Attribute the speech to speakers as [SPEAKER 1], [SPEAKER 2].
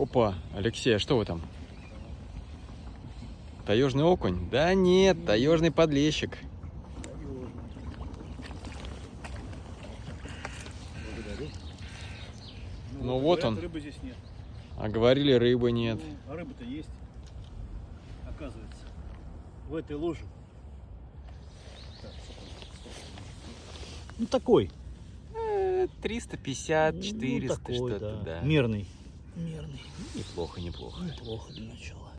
[SPEAKER 1] Опа, Алексей, а что вы там? Таежный окунь? Да нет, таежный подлещик. Ну вот он.
[SPEAKER 2] Рыбы здесь нет.
[SPEAKER 1] А говорили, рыбы нет.
[SPEAKER 2] Ну, а рыба-то есть, оказывается. В этой луже. Ну такой.
[SPEAKER 1] 350, 400,
[SPEAKER 2] такой,
[SPEAKER 1] что-то, да.
[SPEAKER 2] Мирный. Мирный.
[SPEAKER 1] Неплохо, неплохо.
[SPEAKER 2] Неплохо для начала.